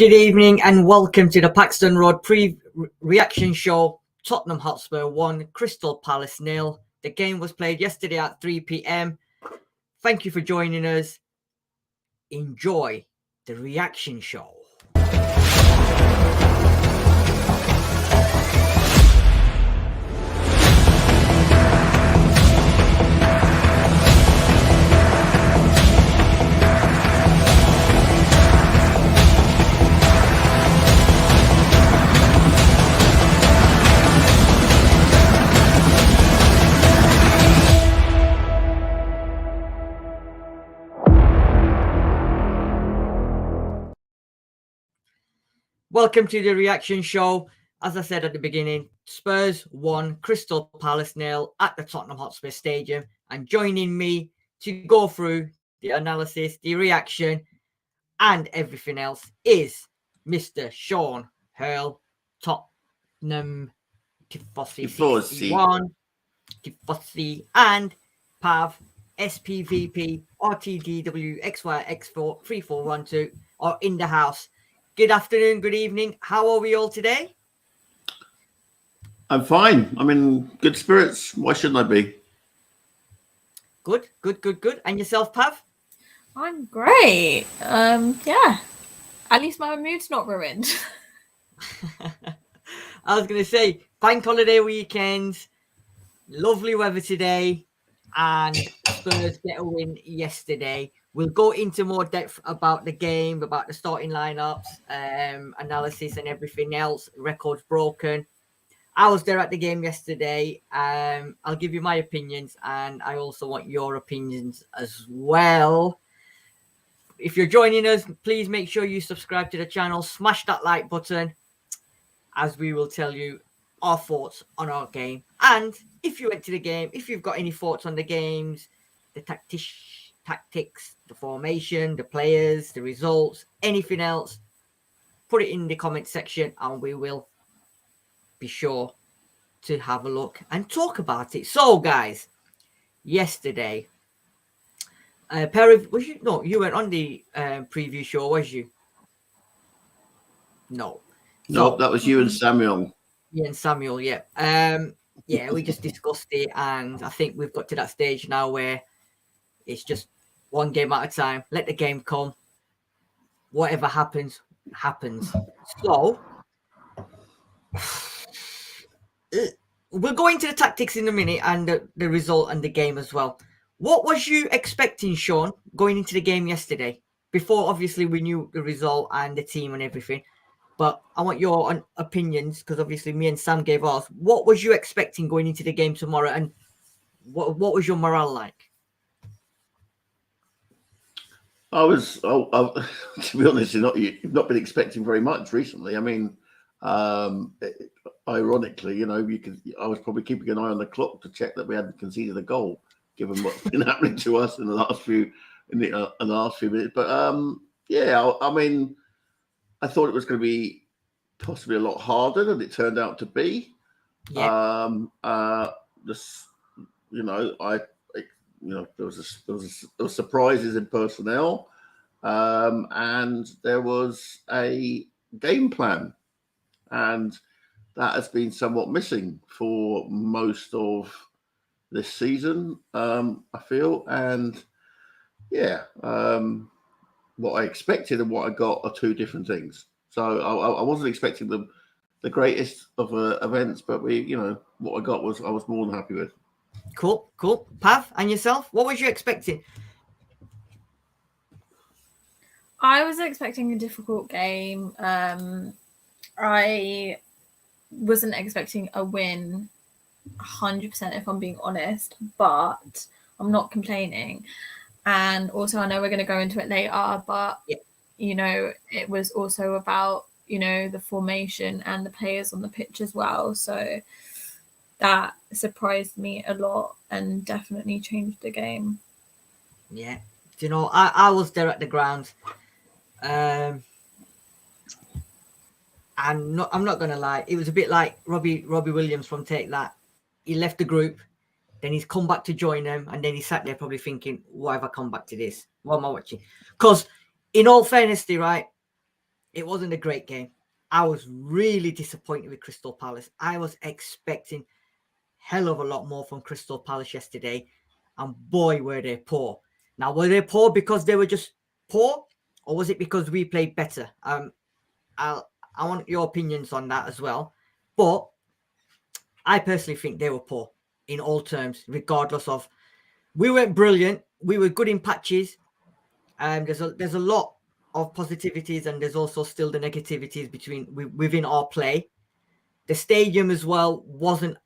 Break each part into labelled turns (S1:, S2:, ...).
S1: Good evening and welcome to the Paxton Road reaction show. Tottenham Hotspur 1, Crystal Palace 0. The game was played yesterday at 3 p.m. Thank you for joining us. Enjoy the reaction show. Welcome to the reaction show. As I said at the beginning, Spurs 1, Crystal Palace 0 at the Tottenham Hotspur Stadium. And joining me to go through the analysis, the reaction, and everything else is Mr. Sean Hurl, Tottenham Tifosi 61, Tifosi, and Pav, SPVP, RTDW, XYX4, 3412 are in the house. Good afternoon, good evening. How are we all today?
S2: I'm fine. I'm in good spirits. Why shouldn't I be?
S1: Good. And yourself, Pav?
S3: I'm great. Yeah. At least my mood's not ruined.
S1: I was going to say, bank holiday weekend, lovely weather today, and Spurs get a win yesterday. We'll go into more depth about the game, about the starting lineups, analysis and everything else. Records broken. I was there at the game yesterday. I'll give you my opinions, and I also want your opinions as well. If you're joining us, please make sure you subscribe to the channel. Smash that like button, as we will tell you our thoughts on our game. And if you went to the game, if you've got any thoughts on the games, the tactics, the formation, the players, the results, anything else, put it in the comment section and we will be sure to have a look and talk about it. So guys, yesterday, you weren't on the preview show, was you? No,
S2: that was you and Samuel.
S1: Yeah, and Samuel, yeah. Yeah, we just discussed it, and I think we've got to that stage now where it's just one game at a time. Let the game come. Whatever happens, happens. So we'll go into the tactics in a minute and the result and the game as well. What was you expecting, Sean, going into the game yesterday? Before, obviously, we knew the result and the team and everything. But I want your opinions, because obviously me and Sam gave ours. What was you expecting going into the game tomorrow, and what was your morale like?
S2: To be honest, you've not been expecting very much recently. I mean, ironically, I was probably keeping an eye on the clock to check that we hadn't conceded a goal, given what's been happening to us in the last few minutes. But yeah, I mean, I thought it was going to be possibly a lot harder than it turned out to be.
S1: Yeah.
S2: There was surprises in personnel, and there was a game plan, and that has been somewhat missing for most of this season, I feel. And yeah, what I expected and what I got are two different things. So I wasn't expecting the greatest of events, but what I got I was more than happy with.
S1: Cool. Pav, and yourself? What was you expecting?
S3: I was expecting a difficult game. I wasn't expecting a win 100%, if I'm being honest, but I'm not complaining. And also, I know we're going to go into it later, but, it was also about, the formation and the players on the pitch as well. So that surprised me a lot and definitely changed the game.
S1: Yeah. I was there at the ground. I'm not going to lie. It was a bit like Robbie Williams from Take That. He left the group. Then he's come back to join them, and then he sat there probably thinking, why have I come back to this? What am I watching? Because in all fairness, right, it wasn't a great game. I was really disappointed with Crystal Palace. I was expecting hell of a lot more from Crystal Palace yesterday, and boy, were they poor. Now, were they poor because they were just poor, or was it because we played better? I want your opinions on that as well. But I personally think they were poor in all terms, regardless of. We weren't brilliant. We were good in patches. There's a lot of positivities, and there's also still the negativities within our play. The stadium as well wasn't.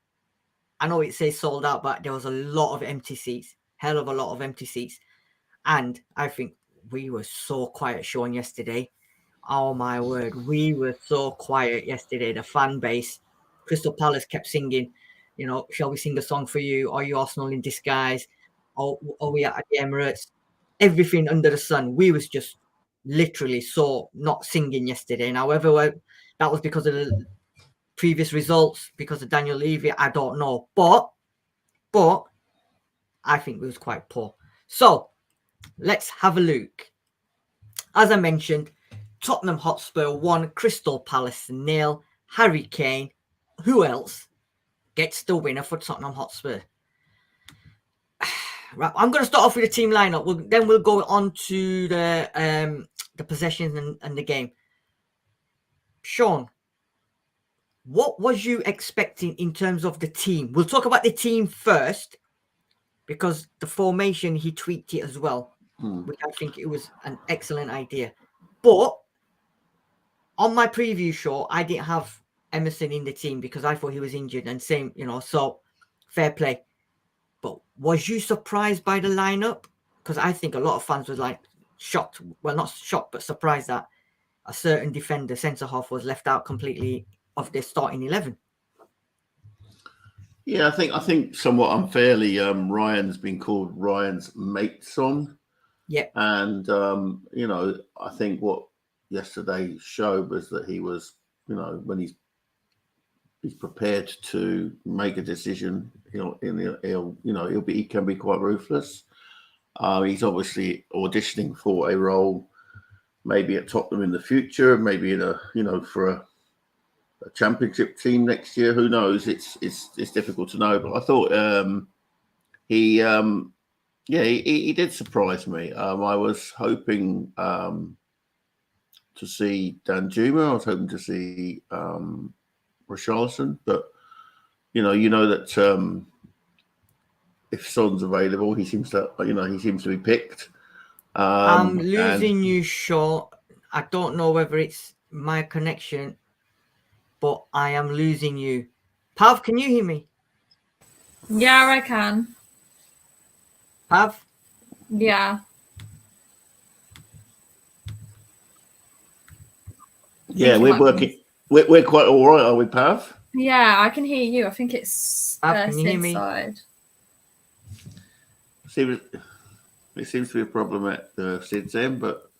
S1: I know it says sold out, but there was a lot of empty seats. Hell of a lot of empty seats, and I think we were so quiet, Sean, yesterday. Oh my word, we were so quiet yesterday. The fan base, Crystal Palace kept singing, shall we sing a song for you? Are you Arsenal in disguise? Or are we at the Emirates? Everything under the sun. We was just literally so not singing yesterday. And however, that was because of the previous results, because of Daniel Levy, I don't know. But I think we was quite poor. So let's have a look. As I mentioned, Tottenham Hotspur 1, Crystal Palace 0. Harry Kane, who else, gets the winner for Tottenham Hotspur? Right, I'm going to start off with the team lineup. Then we'll go on to the possessions and the game. Sean, what was you expecting in terms of the team? We'll talk about the team first, because the formation, he tweaked it as well, which I think it was an excellent idea. But on my preview show, I didn't have Emerson in the team because I thought he was injured, and same, so fair play. But was you surprised by the lineup? Because I think a lot of fans were like shocked. Well, not shocked, but surprised that a certain defender, centre-half, was left out completely of their starting 11.
S2: Yeah, I think somewhat unfairly, Ryan's been called Ryan's mate son.
S1: Yeah.
S2: And, I think what yesterday showed was that he was, when he's prepared to make a decision, he can be quite ruthless. He's obviously auditioning for a role, maybe at Tottenham in the future, maybe in for a championship team next year. Who knows? It's difficult to know. But I thought he did surprise me. I was hoping to see Danjuma. I was hoping to see Richarlison, but that if Son's available, he seems to be picked.
S1: I'm losing you, Shaw. I don't know whether it's my connection, but I am losing you. Pav, can you hear me?
S3: Yeah, I can.
S1: Pav?
S3: Yeah.
S2: Yeah, we're working. We're quite all right, are we, Pav?
S3: Yeah, I can hear you. I think it's
S1: Pav, can you hear me?
S3: side.
S2: It seems to be a problem at Sid's end, but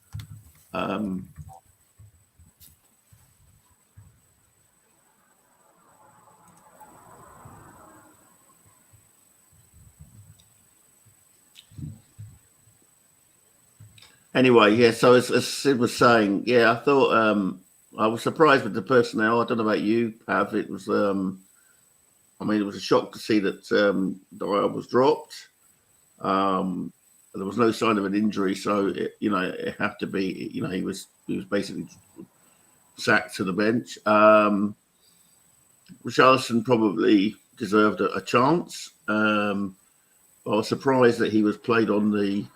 S2: anyway, yeah. So as Sid was saying, yeah, I thought I was surprised with the personnel. I don't know about you, Pav. It was, it was a shock to see that Dyer was dropped. There was no sign of an injury, so it had to be. He was basically sacked to the bench. Richarlison probably deserved a chance. I was surprised that he was played on the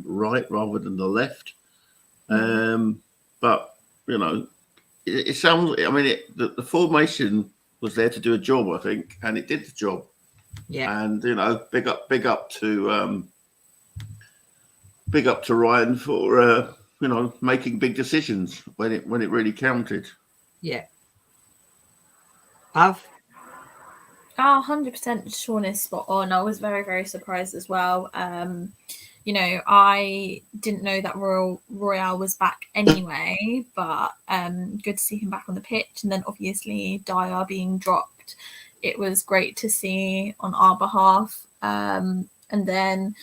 S2: right rather than the left. But it sounds. The formation was there to do a job, I think, and it did the job.
S1: Yeah.
S2: And big up to Ryan for making big decisions when it really counted.
S1: Yeah. Pav?
S3: 100% Sean is spot on. I was very, very surprised as well. I didn't know that Royale was back anyway, but good to see him back on the pitch. And then obviously Dyer being dropped, it was great to see on our behalf. And then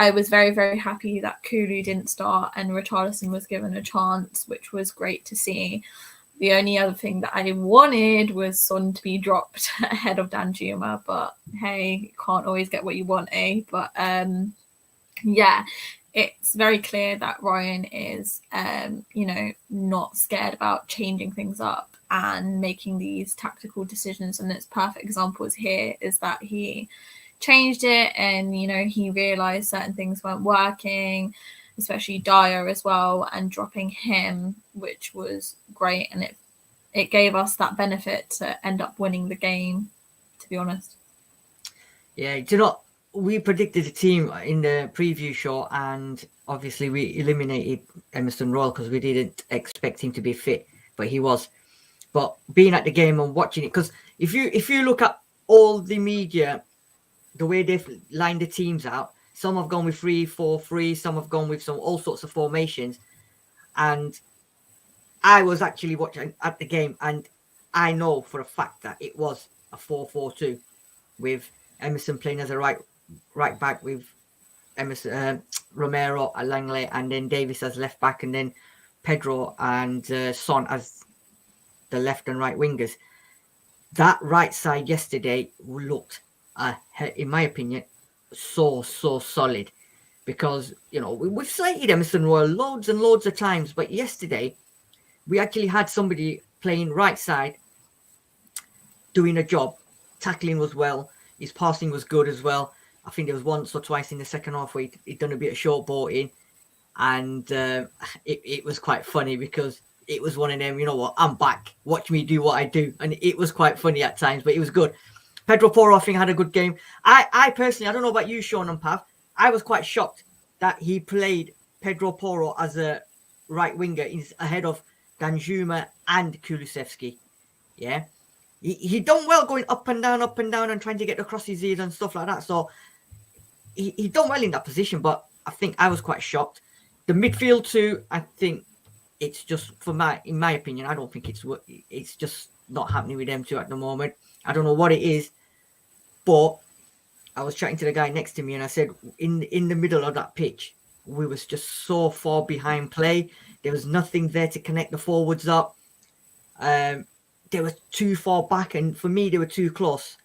S3: I was very, very happy that Kulu didn't start and Richarlison was given a chance, which was great to see. The only other thing that I wanted was Son to be dropped ahead of Danjuma, but hey, can't always get what you want, eh? But yeah, it's very clear that Ryan is, not scared about changing things up and making these tactical decisions. And its perfect examples here is that he changed it and, he realized certain things weren't working, especially Dyer as well, and dropping him, which was great. And it gave us that benefit to end up winning the game, to be honest.
S1: Yeah, we predicted a team in the preview show, and obviously we eliminated Emerson Royal because we didn't expect him to be fit, but he was. But being at the game and watching it, because if you look at all the media, the way they've lined the teams out, some have gone with 3-4-3, some have gone with all sorts of formations, and I was actually watching at the game, and I know for a fact that it was a 4-4-2 with Emerson playing as a right back, with Emerson, Romero at Langley, and then Davis as left back, and then Pedro and Son as the left and right wingers. That right side yesterday looked, in my opinion, so solid, because we've slated Emerson Royal loads and loads of times, but yesterday we actually had somebody playing right side doing a job. Tackling was well, his passing was good as well. I think there was once or twice in the second half where he'd done a bit of short boating, and it was quite funny because it was one of them, I'm back, watch me do what I do, and it was quite funny at times, but it was good. Pedro Porro, I think, had a good game. I personally, I don't know about you, Sean and Pav, I was quite shocked that he played Pedro Porro as a right winger ahead of Danjuma and Kulusevski. Yeah, he done well going up and down and trying to get across his ears and stuff like that. So he done well in that position, but I think I was quite shocked. The midfield too, I think it's just, in my opinion, I don't think it's just not happening with them two at the moment. I don't know what it is, but I was chatting to the guy next to me and I said, in the middle of that pitch, we was just so far behind play. There was nothing there to connect the forwards up. They were too far back, and for me, they were too close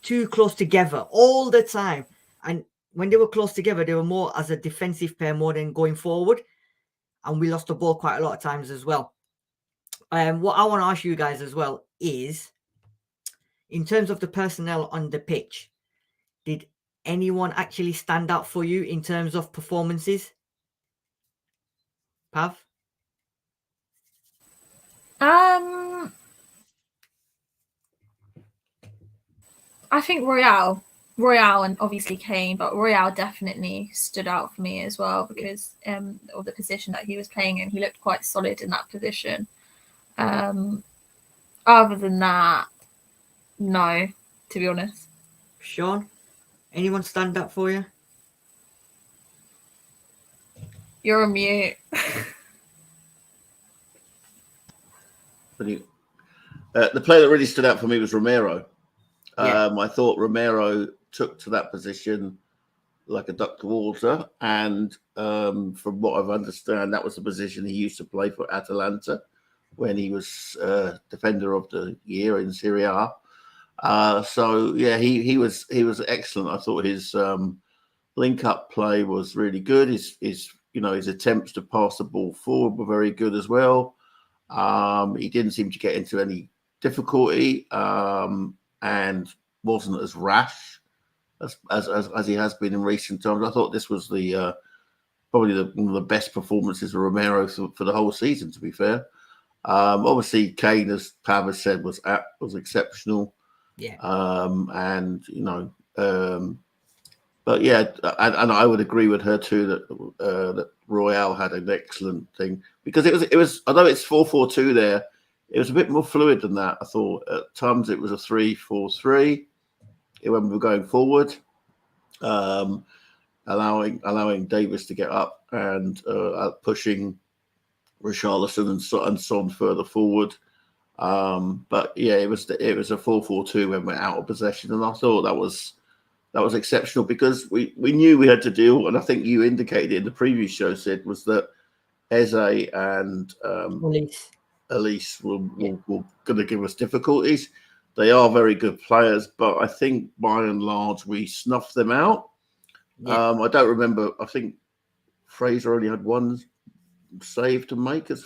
S1: together all the time. And when they were close together, they were more as a defensive pair more than going forward. And we lost the ball quite a lot of times as well. What I want to ask you guys as well is, in terms of the personnel on the pitch, did anyone actually stand out for you in terms of performances? Pav?
S3: I think Royale and obviously Kane, but Royale definitely stood out for me as well because of the position that he was playing in. He looked quite solid in that position. Other than that, no, to be honest.
S1: Sean, anyone stand up for you?
S3: You're on mute.
S2: The player that really stood out for me was Romero.
S1: Yeah.
S2: I thought Romero took to that position like a duck to water, and from what I've understand, that was the position he used to play for Atalanta when he was defender of the year in Serie A. So yeah, he was excellent. I thought his link up play was really good. His attempts to pass the ball forward were very good as well. He didn't seem to get into any difficulty and wasn't as rash as he has been in recent times. I thought this was probably one of the best performances of Romero for the whole season, to be fair. Obviously, Kane, as Pav has said, was exceptional.
S1: Yeah.
S2: But yeah, and I would agree with her too that Royale had an excellent thing, because it was although it's 4-4-2 there, it was a bit more fluid than that. I thought at times it was a 3-4-3 when we were going forward, allowing Davis to get up and pushing Richarlison and Son further forward. But yeah, it was a 4-4-2 when we're out of possession, and I thought that was that was exceptional, because we knew we had to deal, and I think you indicated in the previous show, Sid, was that Eze and Elise were going to give us difficulties. They are very good players, but I think by and large we snuffed them out. Yeah. I don't remember. I think Fraser only had one save to make, if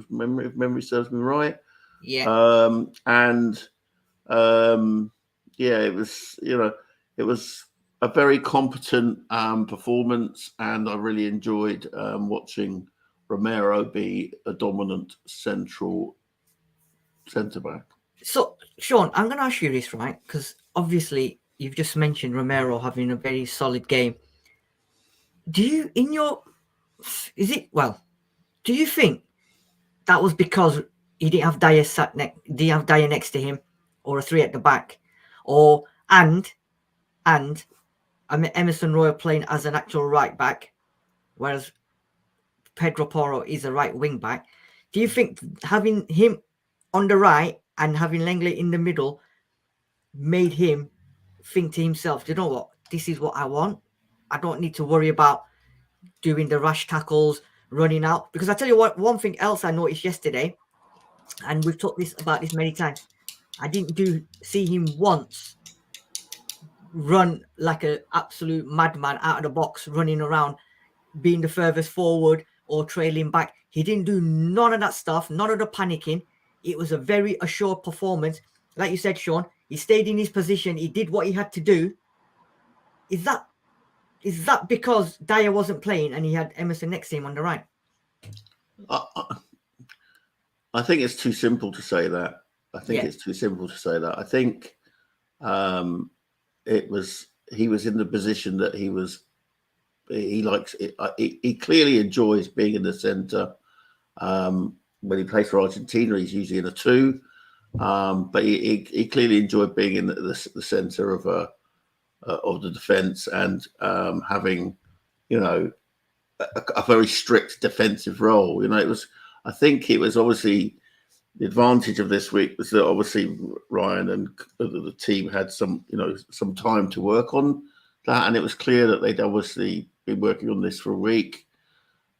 S2: memory serves me right.
S1: Yeah.
S2: Yeah, it was, it was a very competent performance, and I really enjoyed watching Romero be a dominant central centre back.
S1: So, Sean, I'm going to ask you this, right? Because obviously you've just mentioned Romero having a very solid game. Do you think that was because he didn't have Dyer next to him, or a three at the back, or and Emerson Royal playing as an actual right back, whereas Pedro Porro is a right wing back? Do you think having him on the right and having Langley in the middle made him think to himself, you know what, this is what I want? I don't need to worry about doing the rash tackles, running out. Because I tell you what, one thing else I noticed yesterday, and we've talked about this many times, I didn't see him once run like an absolute madman out of the box, running around, being the furthest forward or trailing back. He didn't do none of that stuff, none of the panicking. It was a very assured performance. Like you said, Sean, he stayed in his position. He did what he had to do. Is that because Dyer wasn't playing and he had Emerson next to him on the right?
S2: I think it's too simple to say that. It's too simple to say that. I think he was in the position that he likes it. He clearly enjoys being in the centre. When he plays for Argentina, he's usually in a 2. But he clearly enjoyed being in the centre of the defence, and having, a very strict defensive role. I think it was obviously the advantage of this week was that obviously Ryan and the team had some time to work on that, and it was clear that they'd obviously been working on this for a week.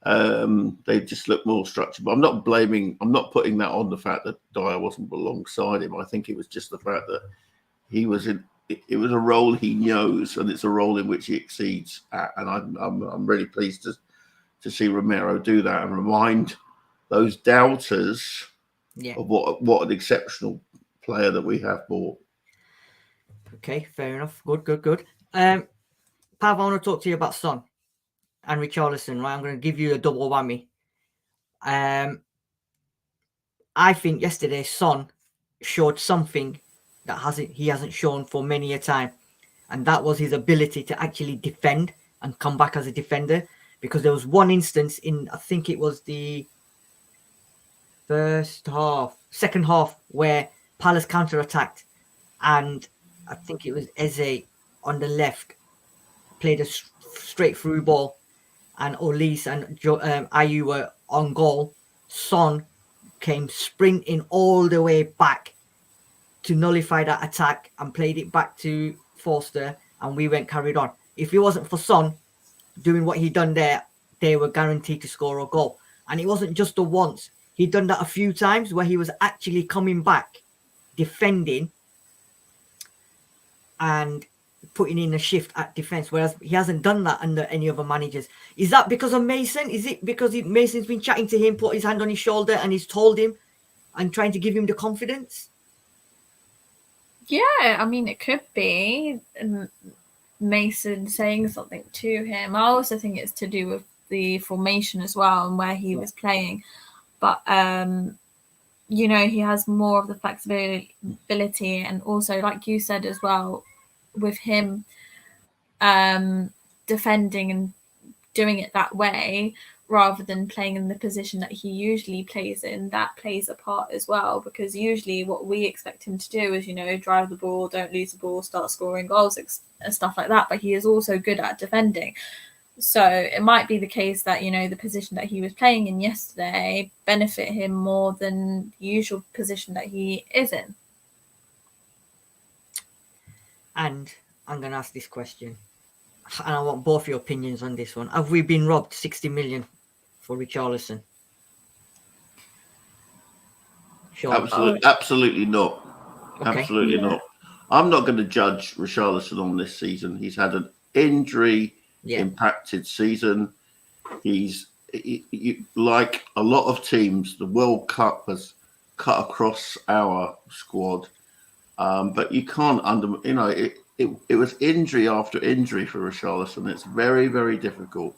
S2: They just looked more structured, but I'm not putting that on the fact that Dyer wasn't alongside him. I think it was just the fact that he was in. It was a role he knows, and it's a role in which he exceeds at, and I'm really pleased to see Romero do that and remind those doubters of what an exceptional player that we have bought.
S1: Okay, fair enough. Good. Pav, I want to talk to you about Son and Richarlison, right? I'm going to give you a double whammy. I think yesterday Son showed something that he hasn't shown for many a time, and that was his ability to actually defend and come back as a defender. Because there was one instance in, I think it was the second half, where Palace counter-attacked, and I think it was Eze on the left played a straight through ball, and Olise and Ayew were on goal. Son came sprinting all the way back to nullify that attack and played it back to Forster, and we carried on. If it wasn't for Son doing what he done there, they were guaranteed to score a goal. And it wasn't just the once. He'd done that a few times where he was actually coming back, defending, and putting in a shift at defense, whereas he hasn't done that under any other managers. Is that because of Mason? Is it because Mason's been chatting to him, put his hand on his shoulder, and he's told him and trying to give him the confidence?
S3: Yeah, I mean, it could be Mason saying something to him. I also think it's to do with the formation as well and where he was playing. But, he has more of the flexibility, and also, like you said as well, with him defending and doing it that way rather than playing in the position that he usually plays in, that plays a part as well, because usually what we expect him to do is, drive the ball, don't lose the ball, start scoring goals and stuff like that. But he is also good at defending. So it might be the case that, the position that he was playing in yesterday benefit him more than the usual position that he is in.
S1: And I'm going to ask this question, and I want both your opinions on this one. Have we been robbed 60 million for Richarlison? Sure.
S2: Absolutely not.
S1: Okay.
S2: Absolutely not. I'm not going to judge Richarlison on this season. He's had an injury impacted season. He's like a lot of teams. The World Cup has cut across our squad, but you can't it was injury after injury for Richarlison. It's very, very difficult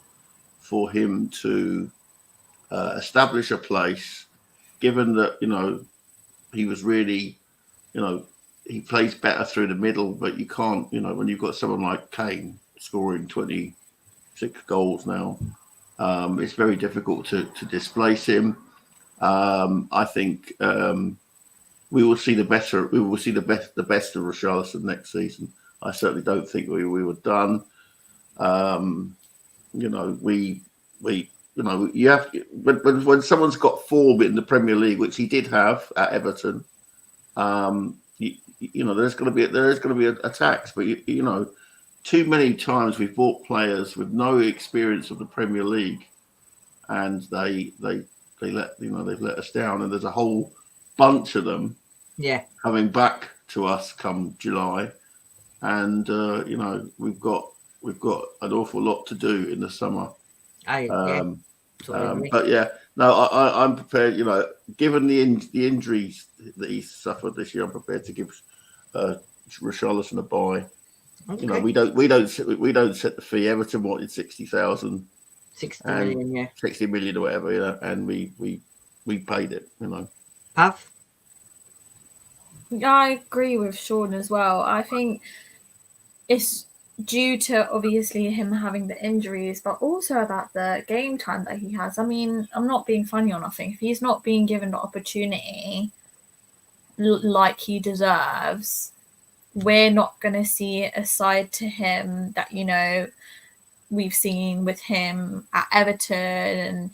S2: for him to establish a place, given that he was really he plays better through the middle, but you can't when you've got someone like Kane scoring 26 goals now. It's very difficult to displace him. I think we will see the best of Richarlison next season. I certainly don't think we were done. You have when someone's got form in the Premier League, which he did have at Everton. There's going to be attacks, but too many times we've bought players with no experience of the Premier League, and they've let us down. And there's a whole bunch of them, coming back to us come July, and we've got an awful lot to do in the summer. But I'm prepared. Given the injuries that he's suffered this year, I'm prepared to give Richarlison a buy. Okay. We don't set the fee. Everton wanted 60,000,
S1: 60 million,
S2: 60 million or whatever, and we paid it.
S1: Pav?
S3: I agree with Sean as well. I think it's due to obviously him having the injuries, but also about the game time that he has. I mean, I'm not being funny or nothing. If he's not being given the opportunity like he deserves, we're not going to see a side to him that, we've seen with him at Everton and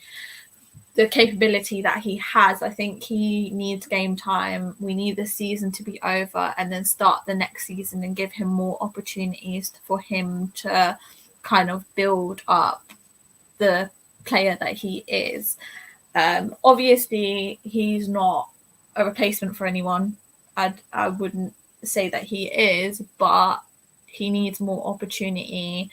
S3: the capability that he has. I think he needs game time. We need the season to be over and then start the next season and give him more opportunities for him to kind of build up the player that he is. Obviously, he's not a replacement for anyone. I wouldn't say that he is, but he needs more opportunity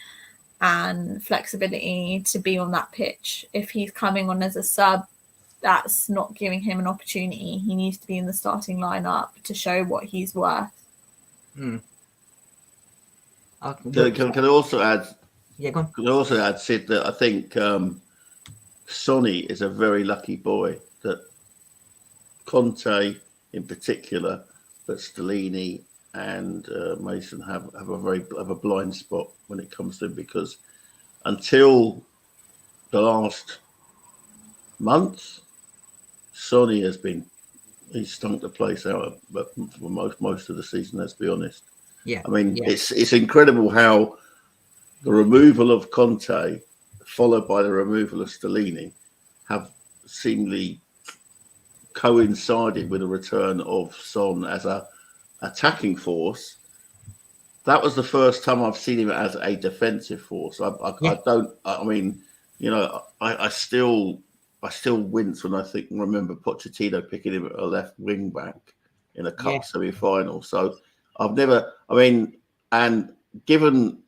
S3: and flexibility to be on that pitch. If he's coming on as a sub, that's not giving him an opportunity. He needs to be in the starting lineup to show what he's worth.
S2: Can I also add?
S1: Yeah, go on.
S2: Can I also add, Sid, that I think Sonny is a very lucky boy that Conte in particular, but Stellini and Mason have a blind spot when it comes to him, because until the last month, Sonny he's stunk the place out, but for most of the season, let's be honest.
S1: Yeah,
S2: I mean, it's incredible how the removal of Conte, followed by the removal of Stellini, have seemingly coincided with the return of Son as a attacking force. That was the first time I've seen him as a defensive force. I still wince when I remember Pochettino picking him at a left wing back in a cup semi-final. So and given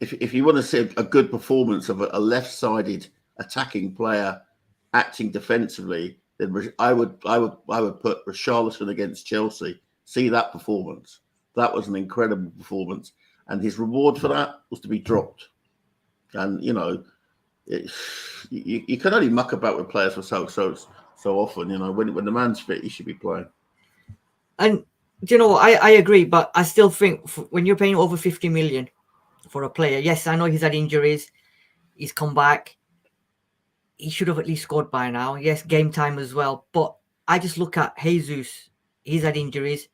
S2: if you want to see a good performance of a left-sided attacking player acting defensively, then I would put Richarlison against Chelsea. See that performance. That was an incredible performance, and his reward for that was to be dropped. And you can only muck about with players for so often. When the man's fit, he should be playing.
S1: And do you know what? I agree, but I still think when you're paying over 50 million for a player, yes, I know he's had injuries, he's come back, he should have at least scored by now. Yes, game time as well. But I just look at Jesus. He's had injuries,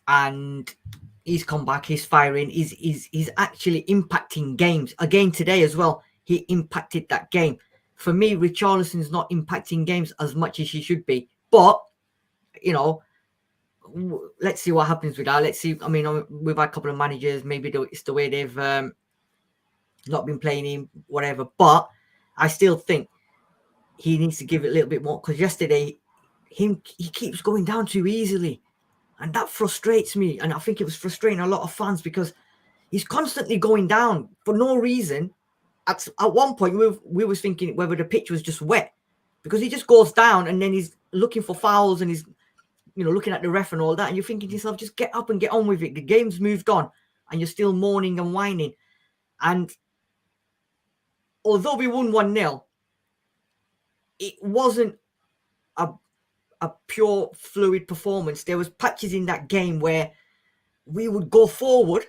S1: and he's come back. He's firing. He's actually impacting games again today as well. He impacted that game. For me, Richarlison's not impacting games as much as he should be. But let's see what happens with that. Let's see. I mean, we've had a couple of managers. Maybe it's the way they've not been playing him, whatever. But I still think he needs to give it a little bit more, because yesterday he keeps going down too easily, and that frustrates me. And I think it was frustrating a lot of fans because he's constantly going down for no reason. At one point, we was thinking whether the pitch was just wet, because he just goes down and then he's looking for fouls and he's, you know, looking at the ref and all that. And you're thinking to yourself, just get up and get on with it. The game's moved on and you're still moaning and whining. And although we won 1-0, it wasn't a pure fluid performance. There was patches in that game where we would go forward,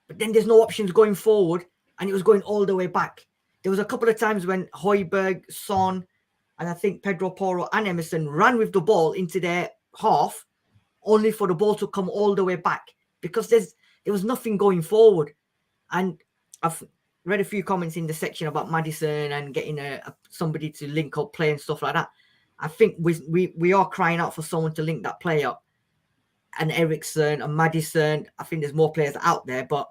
S1: but then there's no options going forward, and it was going all the way back. There was a couple of times when Højbjerg, Son, and I think Pedro Porro and Emerson ran with the ball into their half, only for the ball to come all the way back, because there was nothing going forward. And I've read a few comments in the section about Maddison and getting somebody to link up play and stuff like that. I think we are crying out for someone to link that play up. And Eriksson and Maddison, I think there's more players out there, but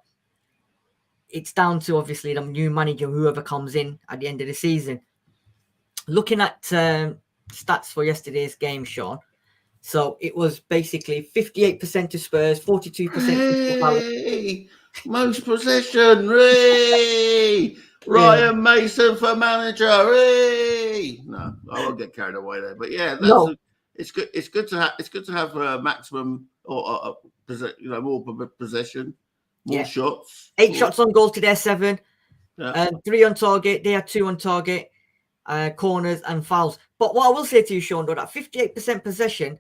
S1: it's down to obviously the new manager, whoever comes in at the end of the season. Looking at stats for yesterday's game, Sean. So it was basically 58% to Spurs, 42% to Palace.
S2: Most possession, Ray! Ryan Mason for manager, Ray! No, I won't get carried away there. But yeah, it's good. It's good to have maximum or more possession, more shots.
S1: 8 shots on goal to their 7, 3 on target. They had 2 on target, corners and fouls. But what I will say to you, Sean, though, that 58% possession,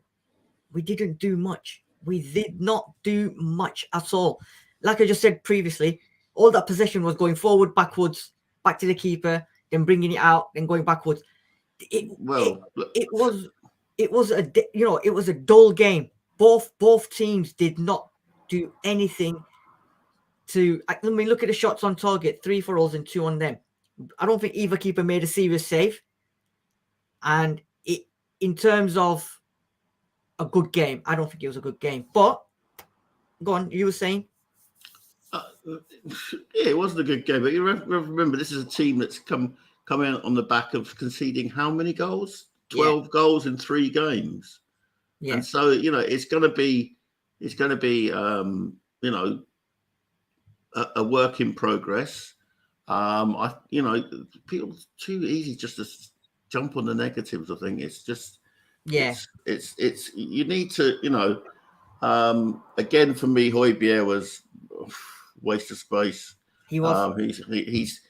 S1: we didn't do much. We did not do much at all. Like I just said previously, all that possession was going forward, backwards, back to the keeper, then bringing it out, then going backwards. It was a dull game. Both teams did not do anything to. I mean, look at the shots on target: 3 for us and 2 on them. I don't think either keeper made a serious save. And in terms of a good game, I don't think it was a good game. But go on, you were saying.
S2: Yeah, it wasn't a good game, but you remember this is a team that's come out on the back of conceding how many goals? 12 goals in 3 games. Yeah. And so, it's going to be a work in progress. People too easy just to jump on the negatives. I think it's just, it's you need to, again, for me, Højbjerg was waste of space.
S1: He was.
S2: He's.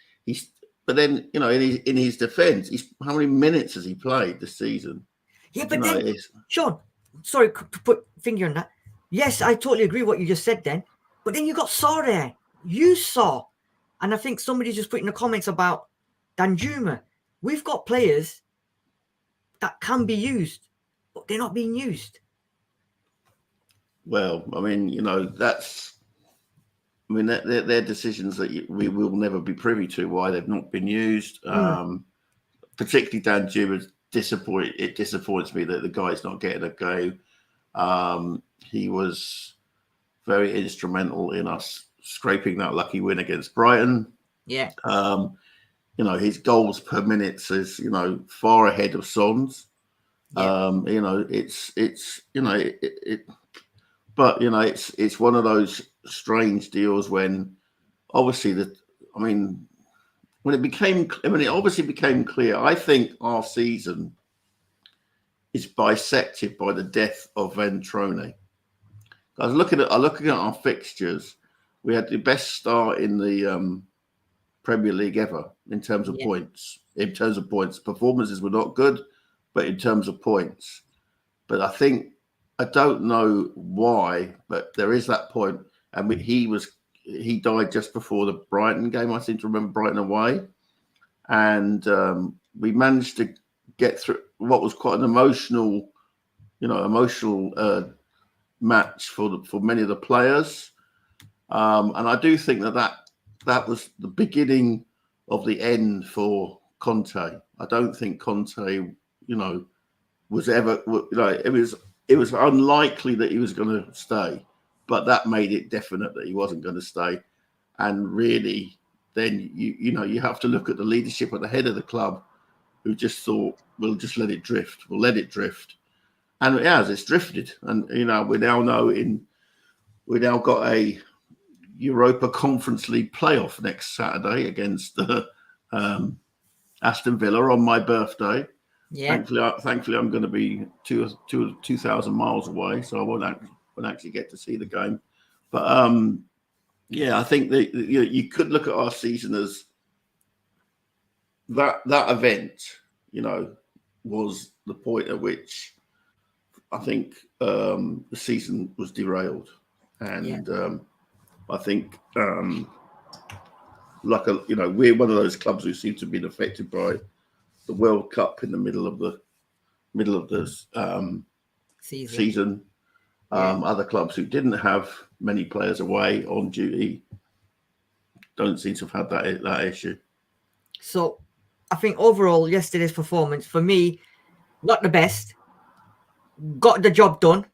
S2: But then, in his defence, how many minutes has he played this season?
S1: Yeah, but then, Sean, sorry to put finger on that. Yes, I totally agree what you just said then. But then you got Saw there. You saw. And I think somebody just put in the comments about Danjuma. We've got players that can be used, but they're not being used.
S2: Well, I mean, they're decisions that we will never be privy to, why they've not been used. Particularly Danjuma, it disappoints me that the guy's not getting a go. He was very instrumental in us scraping that lucky win against Brighton.
S1: Yeah.
S2: His goals per minute is, far ahead of Son's. Yeah. But it's one of those strange deals when obviously it obviously became clear. I think our season is bisected by the death of Ventrone. I was looking at our fixtures. We had the best start in the Premier League ever in terms of points. In terms of points, performances were not good, but in terms of points. But I don't know why, but there is that point. And he died just before the Brighton game. I seem to remember Brighton away. And we managed to get through what was quite an emotional match for many of the players. And I do think that was the beginning of the end for Conte. I don't think Conte, was ever, it was it was unlikely that he was going to stay, but that made it definite that he wasn't going to stay. And really, then you have to look at the leadership at the head of the club, who just thought, we'll just let it drift. We'll let it drift. And it has, it's drifted. And, we now know we now got a Europa Conference League playoff next Saturday against Aston Villa on my birthday.
S1: Yeah.
S2: Thankfully, I'm going to be 2,000 miles away, so I won't actually get to see the game. But, I think that you could look at our season as that event, was the point at which I think the season was derailed. And I think, we're one of those clubs who seem to have been affected by the World Cup in the middle of the season. Other clubs who didn't have many players away on duty don't seem to have had that issue.
S1: So I think overall yesterday's performance for me, not the best. Got the job done,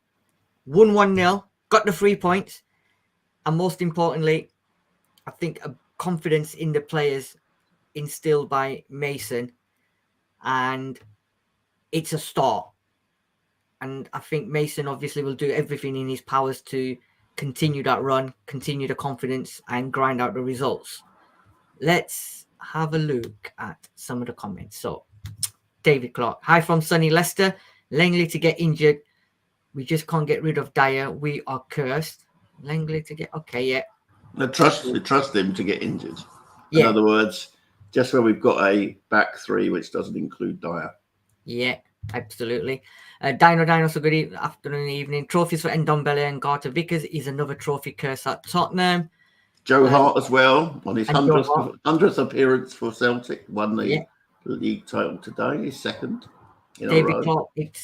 S1: won 1-0, got the 3 points, and most importantly, I think a confidence in the players instilled by Mason, and it's a start. And I think Mason obviously will do everything in his powers to continue that run, continue the confidence, and grind out the results. Let's have a look at some of the comments. So, David Clark, hi from sunny Leicester. Langley to get injured. We just can't get rid of Dyer. We are cursed. Langley to get... Okay, yeah.
S2: I trust him to get injured. In other words, just where we've got a back three, which doesn't include Dyer.
S1: Yeah, absolutely. Dino, so good afternoon, evening. Trophies for Ndombele and Garter Vickers is another trophy curse at Tottenham.
S2: Joe Hart as well, on his 100th appearance for Celtic, won the league title today, his second.
S1: David Clark, it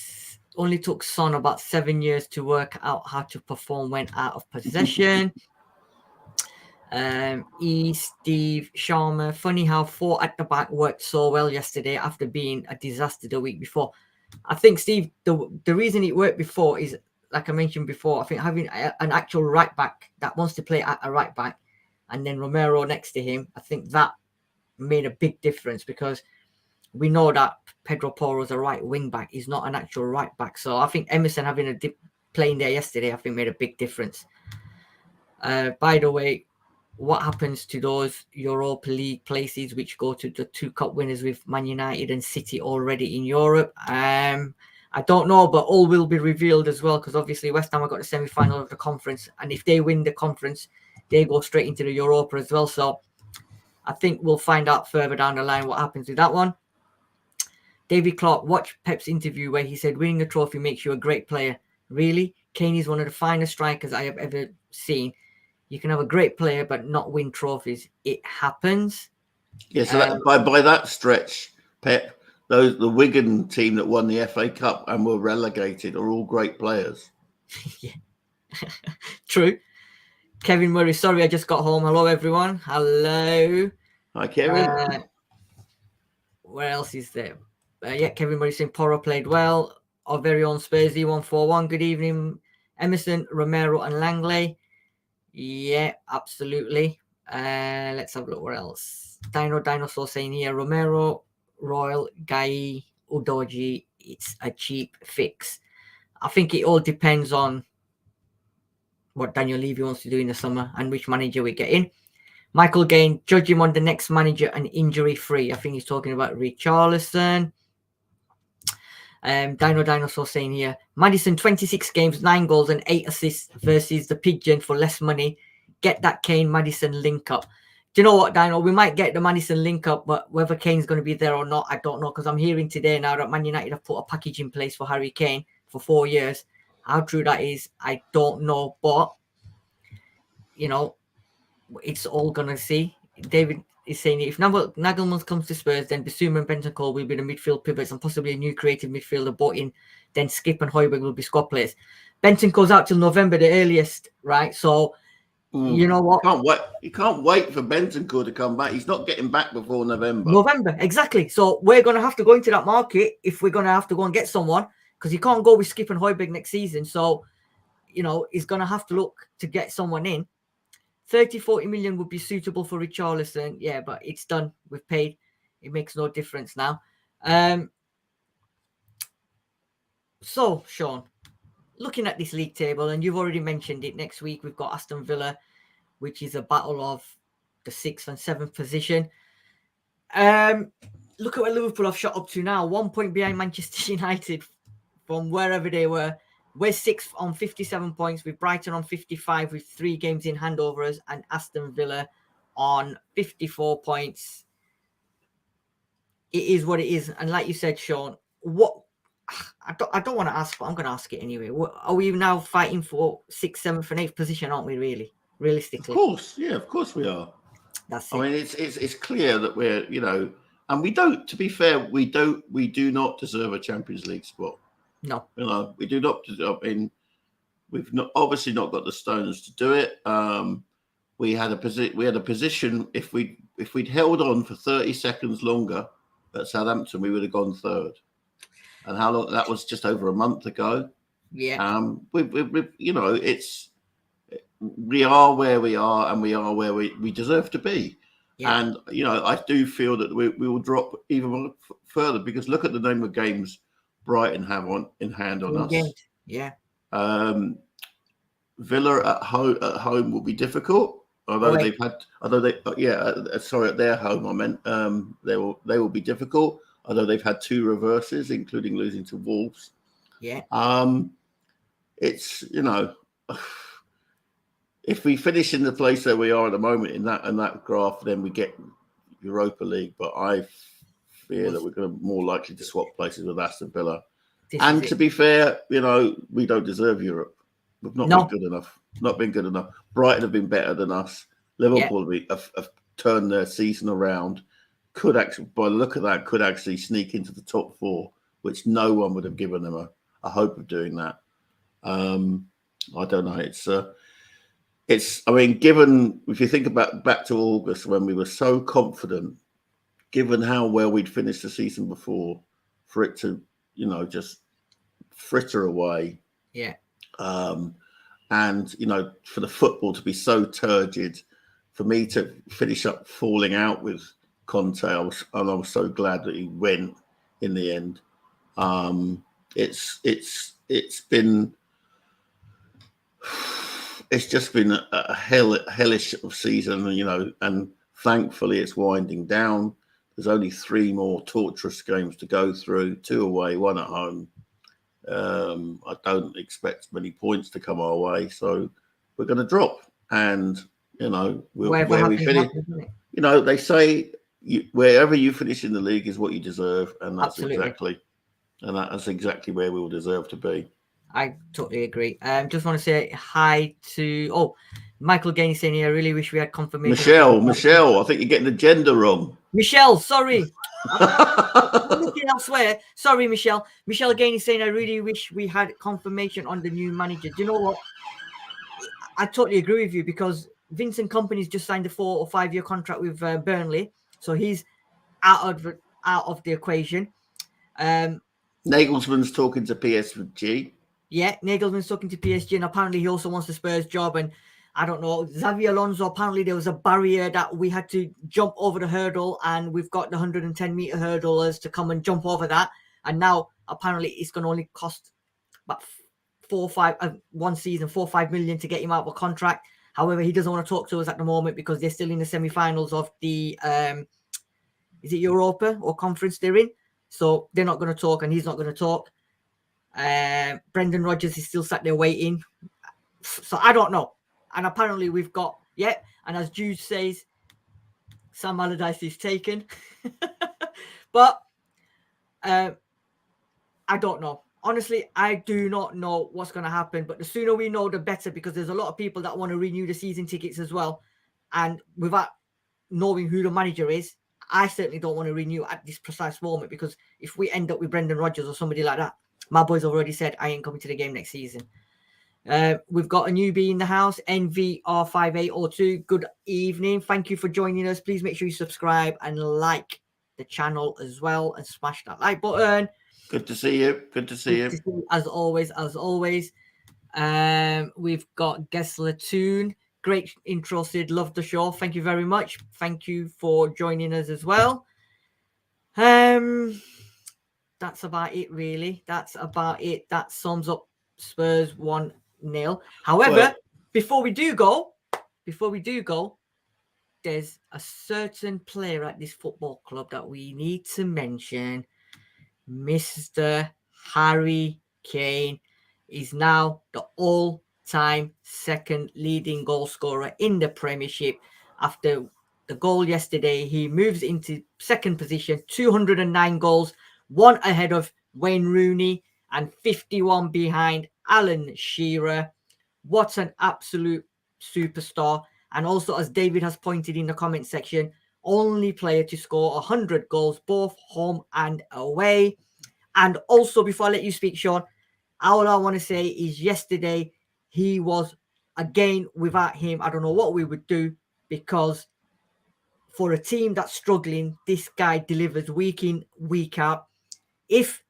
S1: only took Son about 7 years to work out how to perform when out of possession. Steve Sharma, funny how 4 at the back worked so well yesterday after being a disaster the week before. I think, Steve, the reason it worked before is, like I mentioned before, I think having an actual right back that wants to play at a right back and then Romero next to him, I think that made a big difference, because we know that Pedro Porro's a right wing back. He's not an actual right back. So I think Emerson having a playing there yesterday, I think made a big difference. By the way, what happens to those Europa League places which go to the 2 cup winners with Man United and City already in Europe? I don't know, but all will be revealed as well, because obviously West Ham have got the semi-final of the conference, and if they win the conference, they go straight into the Europa as well. So I think we'll find out further down the line what happens with that one. David Clark, watch Pep's interview where he said winning a trophy makes you a great player. Really? Kane is one of the finest strikers I have ever seen. You can have a great player but not win trophies. It happens.
S2: Yeah, so by that stretch, Pep, the Wigan team that won the FA Cup and were relegated are all great players.
S1: Yeah, true. Kevin Murray, sorry, I just got home. Hello, everyone. Hello.
S2: Hi, Kevin.
S1: Where else is there? Kevin Murray saying Porro played well. Our very own Spursy 141. Good evening, Emerson, Romero, and Langley. Yeah, absolutely. Let's have a look. Where else? Dinosaur saying here Romero, Royal, Guy, Udoji. It's a cheap fix. I think it all depends on what Daniel Levy wants to do in the summer and which manager we get in. Michael Gain, judge him on the next manager and injury free. I think he's talking about Richarlison. Dinosaur saying here, Maddison 26 games, 9 goals and 8 assists versus the Pigeon for less money. Get that Kane Maddison link up. Do you know what, Dino? We might get the Maddison link up, but whether Kane's going to be there or not, I don't know, because I'm hearing today now that Man United have put a package in place for Harry Kane for 4 years. How true that is, I don't know, but it's all going to see. David is saying if Nagelman comes to Spurs, then Bissouma and Bentancur will be the midfield pivots and possibly a new creative midfielder brought in. Then Skip and Højbjerg will be squad players. Bentancur's out till November, the earliest, right? So, you know what?
S2: You can't wait for Bentancur to come back. He's not getting back before November.
S1: Exactly. So we're going to have to go into that market if we're going to have to go and get someone. because he can't go with Skip and Højbjerg next season. So, you know, he's going to have to look to get someone in. 30-40 million would be suitable for Richarlison. Yeah, but it's done. We've paid. It makes no difference now. So, Sean, looking at this league table, and you've already mentioned it, next week we've got Aston Villa, which is a battle of the 6th and 7th position. Look at where Liverpool have shot up to now. 1 point behind Manchester United from wherever they were. We're 6th on 57 points, with Brighton on 55 with 3 games in hand over us, and Aston Villa on 54 points. It is what it is. And like you said, Sean, what I don't want to ask, but I'm going to ask it anyway. Are we now fighting for 6th, 7th, and 8th position, aren't we, really? Realistically?
S2: Of course, yeah, of course we are.
S1: That's it.
S2: I mean, it's clear that we're, you know, and we don't, to be fair, we do not deserve a Champions League spot.
S1: No.
S2: You know, we do not. I mean, we've obviously not got the stones to do it. We had a position, if we'd held on for 30 seconds longer at Southampton, we would have gone 3rd. And how long? That was just over a month ago.
S1: Yeah.
S2: We you know, we are where we are, and we are where we deserve to be. Yeah. And you know, I do feel that we will drop even further, because look at the number of games Brighton have in hand on us.
S1: Games. Yeah.
S2: Villa at home will be difficult. Although at their home, I meant they will be difficult. Although they've had 2 reverses, including losing to Wolves.
S1: Yeah.
S2: It's, you know, if we finish in the place that we are at the moment in that graph, then we get Europa League. But I fear that we're going to more likely to swap places with Aston Villa. And to be fair, you know, we don't deserve Europe. We've not been good enough. Not been good enough. Brighton have been better than us. Liverpool have turned their season around. Could actually, by the look of that, could actually sneak into the top 4, which no one would have given them a hope of doing that. I don't know. It's. I mean, given, if you think about back to August when we were so confident, given how well we'd finished the season before, for it to, you know, just fritter away.
S1: Yeah.
S2: And you know, for the football to be so turgid, for me to finish up falling out with Conte, I was so glad that he went in the end. It's just been a hellish season, you know, and thankfully it's winding down. There's only 3 more torturous games to go through, 2 away, 1 at home. I don't expect many points to come our way, so we're going to drop. And you know, where we finish, you know, they say wherever you finish in the league is what you deserve, and that's exactly where we will deserve to be.
S1: I totally agree. Just want to say hi to Michael Gainey saying here, I really wish we had confirmation.
S2: Michelle, I think you're getting the gender wrong.
S1: Michelle, sorry. I'm looking elsewhere. Sorry, Michelle. Michelle Gainey saying, I really wish we had confirmation on the new manager. Do you know what? I totally agree with you, because Vincent Kompany's just signed a 4 or 5 year contract with Burnley, so he's out of the equation.
S2: Nagelsmann's talking to PSG.
S1: Yeah, Nagelsmann's talking to PSG, and apparently he also wants the Spurs job. And I don't know, Xavi Alonso, apparently there was a barrier that we had to jump over the hurdle, and we've got the 110-meter hurdlers to come and jump over that. And now apparently it's going to only cost about 1 season, 4 or 5 million to get him out of a contract. However, he doesn't want to talk to us at the moment because they're still in the semi-finals of the is it Europa or conference they're in? So they're not going to talk, and he's not going to talk. Brendan Rodgers is still sat there waiting. So I don't know. And apparently we've got, and as Jude says, Sam Allardyce is taken. But I don't know. Honestly, I do not know what's going to happen. But the sooner we know, the better, because there's a lot of people that want to renew the season tickets as well. And without knowing who the manager is, I certainly don't want to renew at this precise moment, because if we end up with Brendan Rodgers or somebody like that, my boys have already said I ain't coming to the game next season. We've got a newbie in the house, NVR5802. Good evening. Thank you for joining us. Please make sure you subscribe and like the channel as well, and smash that like button.
S2: Good to see you. Good to see you.
S1: As always. We've got Gessler Toon. Great intro, Sid. Love the show. Thank you very much. Thank you for joining us as well. That's about it, really. That's about it. That sums up Spurs 1-0. However, before we do go, there's a certain player at this football club that we need to mention. Mr. Harry Kane is now the all-time second leading goal scorer in the Premiership. After the goal yesterday, he moves into second position, 209 goals, one ahead of Wayne Rooney and 51 behind Alan Shearer. What an absolute superstar. And also, as David has pointed in the comment section, only player to score 100 goals, both home and away. And also, before I let you speak, Sean, all I want to say is yesterday, he was, again, without him, I don't know what we would do, because for a team that's struggling, this guy delivers week in, week out. If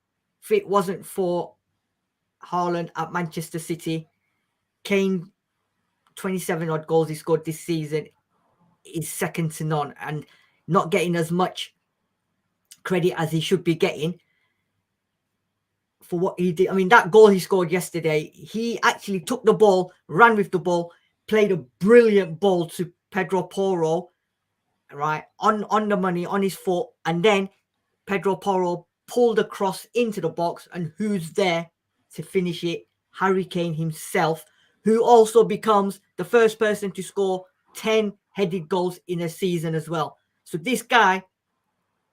S1: it wasn't for Haaland at Manchester City, Kane, 27 odd goals he scored this season, is second to none and not getting as much credit as he should be getting for what he did. I mean, that goal he scored yesterday, he actually took the ball, ran with the ball, played a brilliant ball to Pedro Porro, right, on the money, on his foot, and then Pedro Porro pulled across into the box, and who's there to finish it? Harry Kane himself, who also becomes the first person to score 10 headed goals in a season as well. So this guy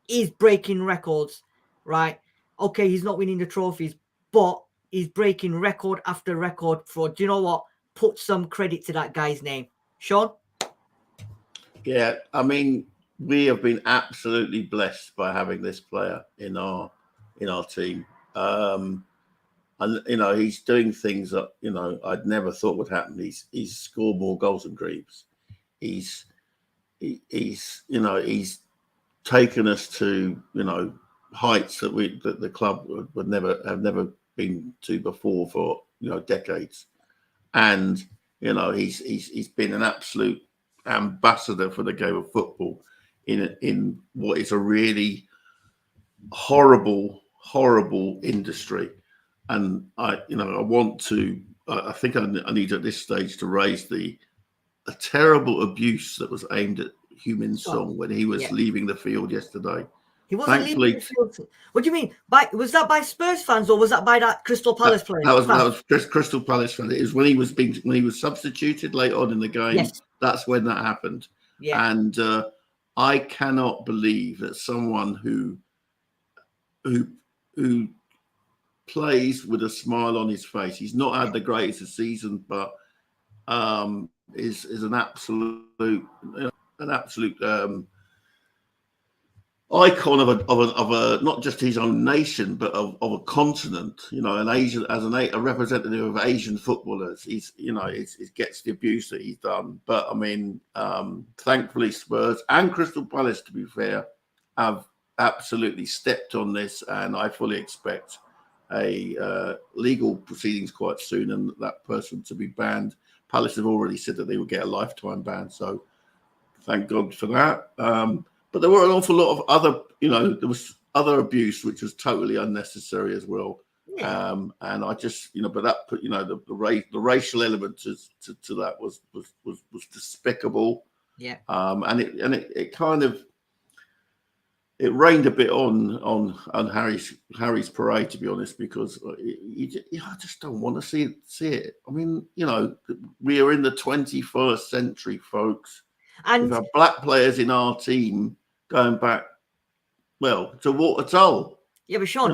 S1: is breaking records, right? Okay, he's not winning the trophies, but he's breaking record after record for, do you know what? Put some credit to that guy's name. Sean?
S2: Yeah, I mean, we have been absolutely blessed by having this player in our team. And you know, he's doing things that, you know, I'd never thought would happen. He's scored more goals than Greaves. He's you know, he's taken us to, you know, heights that the club would never been to before for, you know, decades. And you know, he's been an absolute ambassador for the game of football in what is a really horrible industry. And I think I need at this stage to raise a terrible abuse that was aimed at Heung-min Son when he was leaving the field yesterday.
S1: He wasn't leaving the field. What do you mean? Was that by Spurs fans or was that by that Crystal Palace player?
S2: That was Crystal Palace fan. It was when he was substituted late on in the game. Yes. That's when that happened. Yeah. And I cannot believe that someone who plays with a smile on his face. He's not had the greatest of seasons, but is an absolute icon of a not just his own nation, but of a continent. You know, an Asian, as a representative of Asian footballers. He's, you know, he gets the abuse that he's done. But I mean, thankfully, Spurs and Crystal Palace, to be fair, have absolutely stepped on this, and I fully expect a legal proceedings quite soon, and that person to be banned. Palace have already said that they would get a lifetime ban, so thank God for that. But there were an awful lot of other, you know, there was other abuse which was totally unnecessary as well. Yeah. And I just, you know, but that put, you know, the racial element to that was despicable.
S1: Yeah.
S2: And it kind of, it rained a bit on Harry's parade, to be honest, because I just don't want to see it. I mean, you know, we are in the 21st century, folks. And we've had black players in our team going back, well, to Watertoll.
S1: Yeah, but Sean,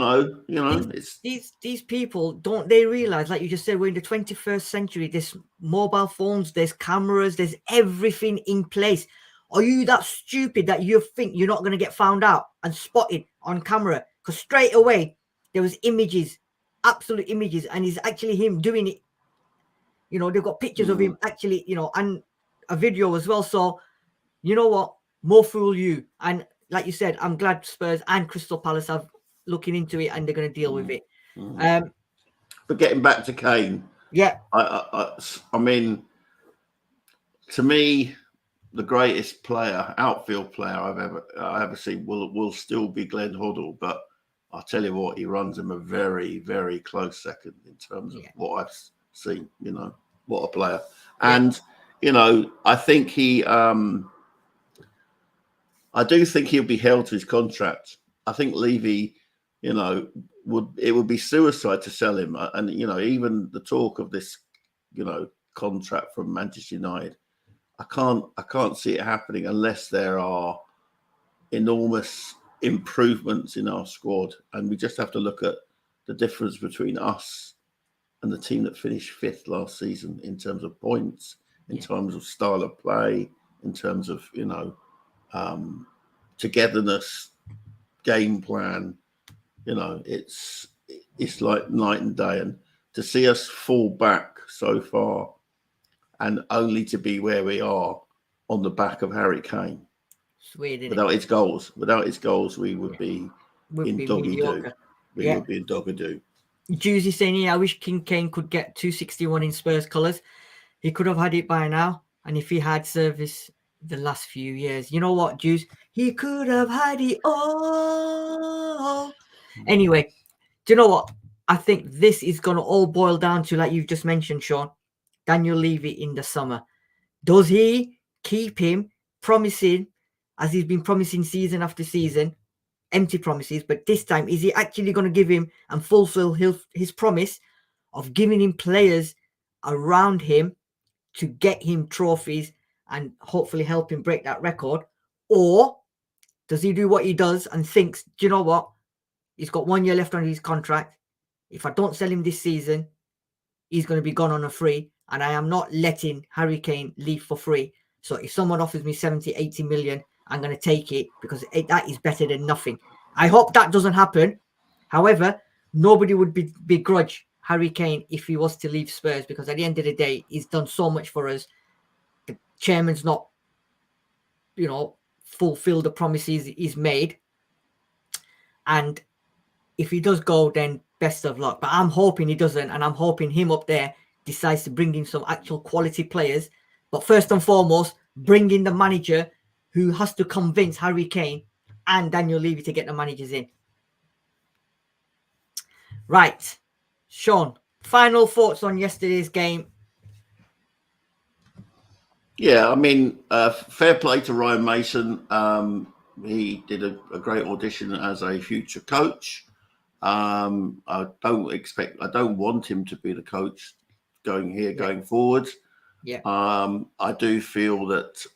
S2: you know, it's
S1: these people, don't they realize, like you just said, we're in the 21st century. There's mobile phones, there's cameras, there's everything in place. Are you that stupid that you think you're not going to get found out and spotted on camera? Because straight away there was images, absolute images, and it's actually him doing it. You know, they've got pictures of him actually, you know, and a video as well. So, you know what? More fool you. And like you said, I'm glad Spurs and Crystal Palace have looking into it and they're going to deal with it.
S2: But getting back to Kane, I mean, to me, the greatest player, outfield player I ever seen will still be Glenn Hoddle. But I'll tell you what, he runs him a very, very close second in terms of what I've seen. You know, what a player. And you know, I think I do think he'll be held to his contract. I think Levy, you know, it would be suicide to sell him. And you know, even the talk of this, you know, contract from Manchester United, I can't see it happening unless there are enormous improvements in our squad. And we just have to look at the difference between us and the team that finished 5th last season in terms of points, in terms of style of play, in terms of, you know, togetherness, game plan. You know, it's like night and day. And to see us fall back so far and only to be where we are on the back of Harry Kane.
S1: Sweet,
S2: without his goals, we would be in doggy do. We would be in doggy do.
S1: Juicy saying here, I wish King Kane could get 261 in Spurs colours. He could have had it by now. And if he had service the last few years, you know what, Juice? He could have had it all. Anyway, do you know what? I think this is going to all boil down to, like you've just mentioned, Sean, Daniel Levy in the summer. Does he keep him promising, as he's been promising season after season, empty promises, but this time, is he actually going to give him and fulfill his promise of giving him players around him to get him trophies and hopefully help him break that record? Or does he do what he does and thinks, do you know what? He's got 1 year left on his contract. If I don't sell him this season, he's going to be gone on a free. And I am not letting Harry Kane leave for free. So if someone offers me 70, 80 million, I'm going to take it because that is better than nothing. I hope that doesn't happen. However, nobody would begrudge Harry Kane if he was to leave Spurs, because at the end of the day, he's done so much for us. The chairman's not, you know, fulfilled the promises he's made. And if he does go, then best of luck. But I'm hoping he doesn't, and I'm hoping him up there decides to bring in some actual quality players. But first and foremost, bring in the manager who has to convince Harry Kane and Daniel Levy to get the managers in. Right. Sean, final thoughts on yesterday's game?
S2: Yeah, I mean, fair play to Ryan Mason. He did a great audition as a future coach. I don't want him to be the coach going forward.
S1: Yeah.
S2: I do feel that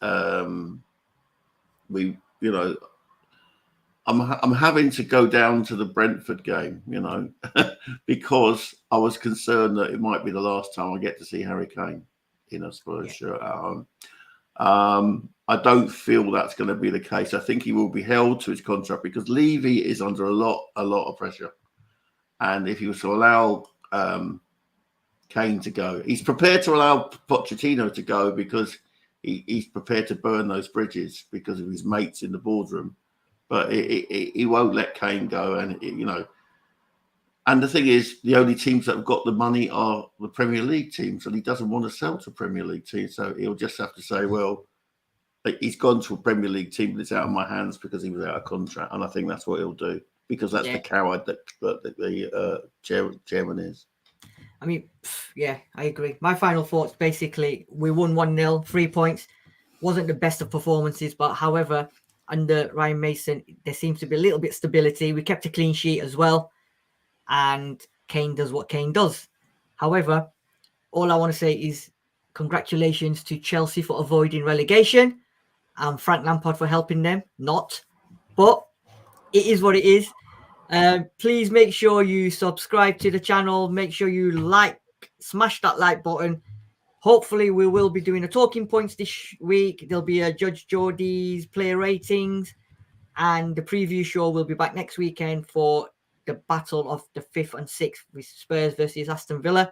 S2: I'm having to go down to the Brentford game, you know, because I was concerned that it might be the last time I get to see Harry Kane in a Spurs shirt at home. I don't feel that's going to be the case. I think he will be held to his contract because Levy is under a lot of pressure. And if he was to allow Kane to go, he's prepared to allow Pochettino to go because he's prepared to burn those bridges because of his mates in the boardroom. But he won't let Kane go. And, you know, and the thing is, the only teams that have got the money are the Premier League teams, and he doesn't want to sell to Premier League teams. So he'll just have to say, well, he's gone to a Premier League team, but it's out of my hands because he was out of contract. And I think that's what he'll do because that's the coward that the chairman is.
S1: I mean, yeah, I agree. My final thoughts, basically, we won 1-0, 3 points. Wasn't the best of performances, but however, under Ryan Mason, there seems to be a little bit of stability. We kept a clean sheet as well. And Kane does what Kane does. However, all I want to say is congratulations to Chelsea for avoiding relegation and Frank Lampard for helping them. Not. But it is what it is. Please make sure you subscribe to the channel. Make sure you like, smash that like button. Hopefully, we will be doing a talking points this week. There'll be a Judge Jodi's player ratings. And the preview show will be back next weekend for the battle of the 5th and 6th with Spurs versus Aston Villa.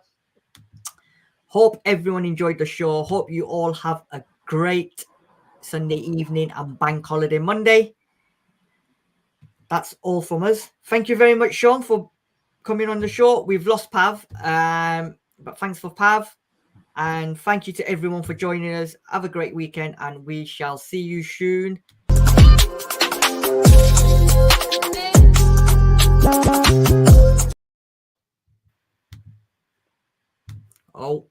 S1: Hope everyone enjoyed the show. Hope you all have a great Sunday evening and bank holiday Monday. that's all from us. Thank you very much, Sean, for coming on the show. We've lost Pav, but thanks for Pav. And thank you to everyone for joining us. Have a great weekend, and we shall see you soon. Oh.